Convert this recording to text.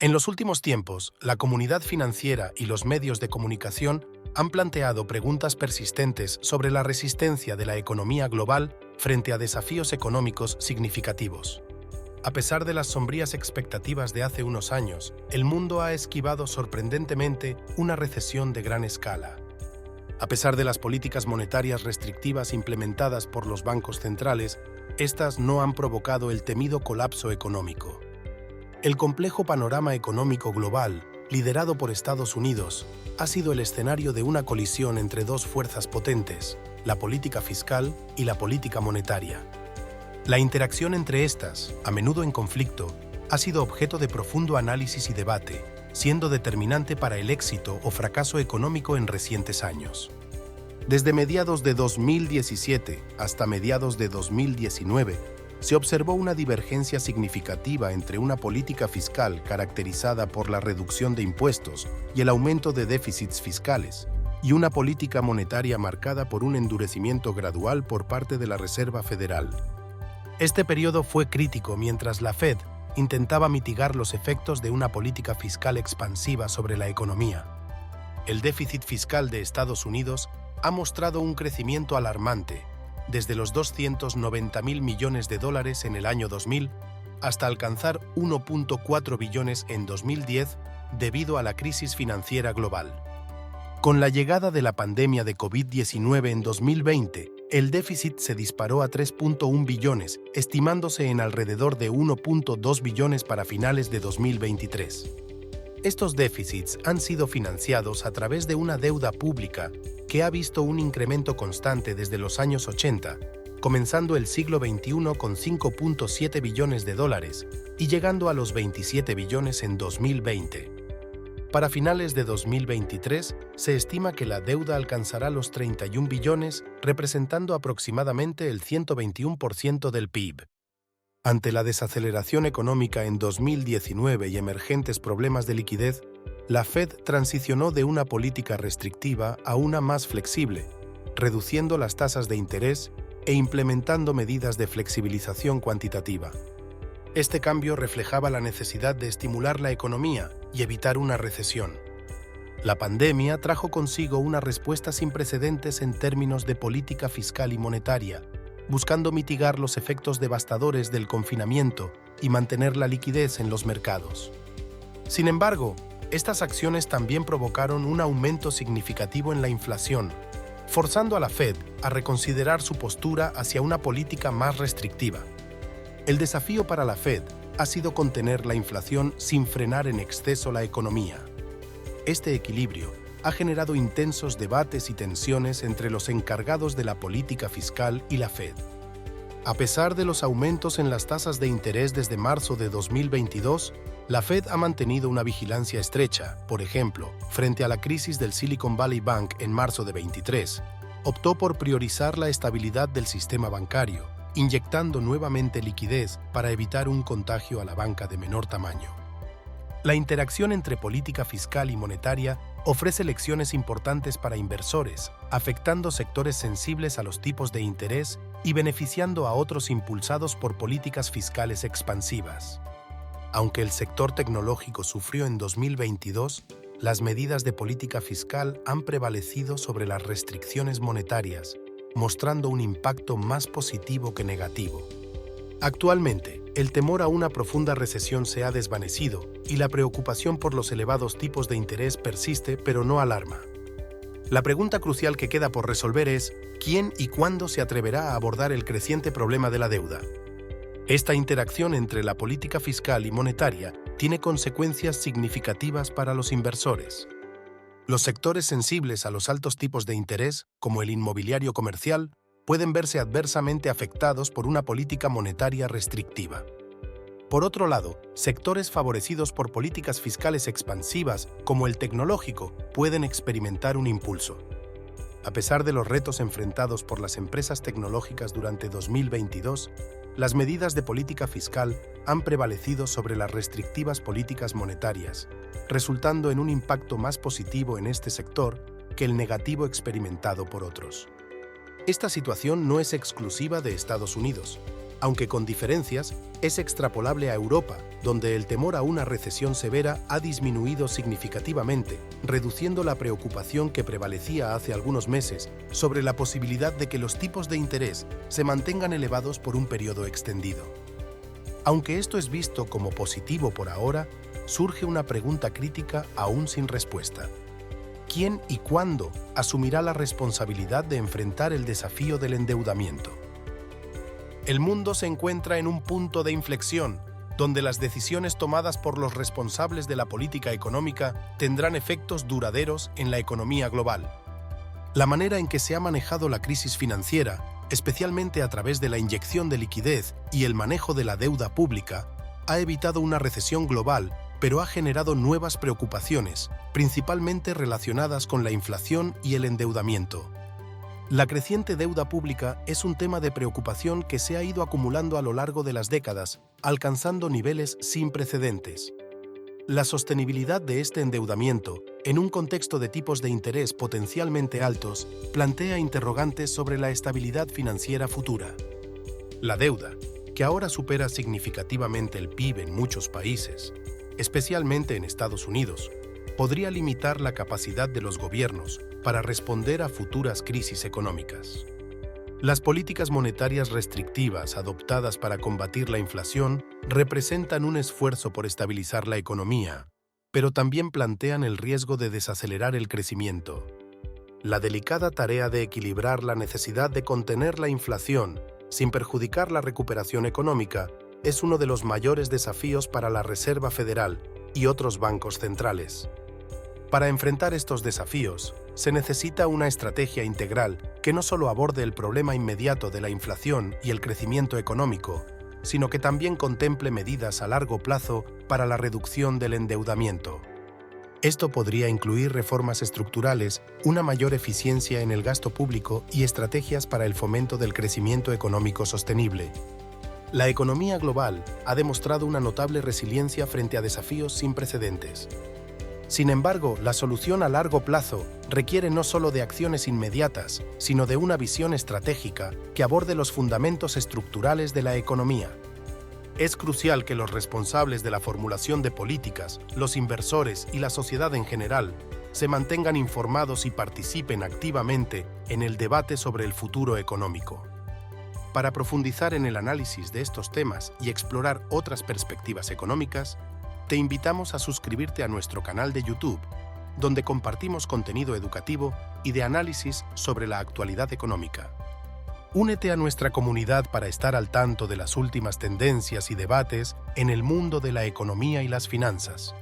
En los últimos tiempos, la comunidad financiera y los medios de comunicación han planteado preguntas persistentes sobre la resistencia de la economía global frente a desafíos económicos significativos. A pesar de las sombrías expectativas de hace unos años, el mundo ha esquivado sorprendentemente una recesión de gran escala. A pesar de las políticas monetarias restrictivas implementadas por los bancos centrales, estas no han provocado el temido colapso económico. El complejo panorama económico global, liderado por Estados Unidos, ha sido el escenario de una colisión entre dos fuerzas potentes, la política fiscal y la política monetaria. La interacción entre estas, a menudo en conflicto, ha sido objeto de profundo análisis y debate, siendo determinante para el éxito o fracaso económico en recientes años. Desde mediados de 2017 hasta mediados de 2019, se observó una divergencia significativa entre una política fiscal caracterizada por la reducción de impuestos y el aumento de déficits fiscales, y una política monetaria marcada por un endurecimiento gradual por parte de la Reserva Federal. Este periodo fue crítico mientras la Fed intentaba mitigar los efectos de una política fiscal expansiva sobre la economía. El déficit fiscal de Estados Unidos ha mostrado un crecimiento alarmante, desde los 290.000 millones de dólares en el año 2000 hasta alcanzar 1.4 billones en 2010 debido a la crisis financiera global. Con la llegada de la pandemia de COVID-19 en 2020, el déficit se disparó a 3.1 billones, estimándose en alrededor de 1.2 billones para finales de 2023. Estos déficits han sido financiados a través de una deuda pública que ha visto un incremento constante desde los años 80, comenzando el siglo XXI con 5.7 billones de dólares y llegando a los 27 billones en 2020. Para finales de 2023, se estima que la deuda alcanzará los 31 billones, representando aproximadamente el 121% del PIB. Ante la desaceleración económica en 2019 y emergentes problemas de liquidez, la Fed transicionó de una política restrictiva a una más flexible, reduciendo las tasas de interés e implementando medidas de flexibilización cuantitativa. Este cambio reflejaba la necesidad de estimular la economía y evitar una recesión. La pandemia trajo consigo una respuesta sin precedentes en términos de política fiscal y monetaria, buscando mitigar los efectos devastadores del confinamiento y mantener la liquidez en los mercados. Sin embargo, estas acciones también provocaron un aumento significativo en la inflación, forzando a la Fed a reconsiderar su postura hacia una política más restrictiva. El desafío para la Fed ha sido contener la inflación sin frenar en exceso la economía. Este equilibrio ha generado intensos debates y tensiones entre los encargados de la política fiscal y la Fed. A pesar de los aumentos en las tasas de interés desde marzo de 2022, la Fed ha mantenido una vigilancia estrecha. Por ejemplo, frente a la crisis del Silicon Valley Bank en marzo de 2023, optó por priorizar la estabilidad del sistema bancario, inyectando nuevamente liquidez para evitar un contagio a la banca de menor tamaño. La interacción entre política fiscal y monetaria ofrece lecciones importantes para inversores, afectando sectores sensibles a los tipos de interés y beneficiando a otros impulsados por políticas fiscales expansivas. Aunque el sector tecnológico sufrió en 2022, las medidas de política fiscal han prevalecido sobre las restricciones monetarias, mostrando un impacto más positivo que negativo. Actualmente, el temor a una profunda recesión se ha desvanecido y la preocupación por los elevados tipos de interés persiste, pero no alarma. La pregunta crucial que queda por resolver es ¿quién y cuándo se atreverá a abordar el creciente problema de la deuda? Esta interacción entre la política fiscal y monetaria tiene consecuencias significativas para los inversores. Los sectores sensibles a los altos tipos de interés, como el inmobiliario comercial, pueden verse adversamente afectados por una política monetaria restrictiva. Por otro lado, sectores favorecidos por políticas fiscales expansivas, como el tecnológico, pueden experimentar un impulso. A pesar de los retos enfrentados por las empresas tecnológicas durante 2022, las medidas de política fiscal han prevalecido sobre las restrictivas políticas monetarias, resultando en un impacto más positivo en este sector que el negativo experimentado por otros. Esta situación no es exclusiva de Estados Unidos. aunque con diferencias, es extrapolable a Europa, donde el temor a una recesión severa ha disminuido significativamente, reduciendo la preocupación que prevalecía hace algunos meses sobre la posibilidad de que los tipos de interés se mantengan elevados por un periodo extendido. Aunque esto es visto como positivo por ahora, surge una pregunta crítica aún sin respuesta. ¿Quién y cuándo asumirá la responsabilidad de enfrentar el desafío del endeudamiento? El mundo se encuentra en un punto de inflexión, donde las decisiones tomadas por los responsables de la política económica tendrán efectos duraderos en la economía global. La manera en que se ha manejado la crisis financiera, especialmente a través de la inyección de liquidez y el manejo de la deuda pública, ha evitado una recesión global, pero ha generado nuevas preocupaciones, principalmente relacionadas con la inflación y el endeudamiento. La creciente deuda pública es un tema de preocupación que se ha ido acumulando a lo largo de las décadas, alcanzando niveles sin precedentes. La sostenibilidad de este endeudamiento, en un contexto de tipos de interés potencialmente altos, plantea interrogantes sobre la estabilidad financiera futura. La deuda, que ahora supera significativamente el PIB en muchos países, especialmente en Estados Unidos, podría limitar la capacidad de los gobiernos para responder a futuras crisis económicas. Las políticas monetarias restrictivas adoptadas para combatir la inflación representan un esfuerzo por estabilizar la economía, pero también plantean el riesgo de desacelerar el crecimiento. La delicada tarea de equilibrar la necesidad de contener la inflación sin perjudicar la recuperación económica es uno de los mayores desafíos para la Reserva Federal y otros bancos centrales. Para enfrentar estos desafíos, se necesita una estrategia integral que no solo aborde el problema inmediato de la inflación y el crecimiento económico, sino que también contemple medidas a largo plazo para la reducción del endeudamiento. Esto podría incluir reformas estructurales, una mayor eficiencia en el gasto público y estrategias para el fomento del crecimiento económico sostenible. La economía global ha demostrado una notable resiliencia frente a desafíos sin precedentes. Sin embargo, la solución a largo plazo requiere no solo de acciones inmediatas, sino de una visión estratégica que aborde los fundamentos estructurales de la economía. Es crucial que los responsables de la formulación de políticas, los inversores y la sociedad en general se mantengan informados y participen activamente en el debate sobre el futuro económico. Para profundizar en el análisis de estos temas y explorar otras perspectivas económicas, te invitamos a suscribirte a nuestro canal de YouTube, donde compartimos contenido educativo y de análisis sobre la actualidad económica. Únete a nuestra comunidad para estar al tanto de las últimas tendencias y debates en el mundo de la economía y las finanzas.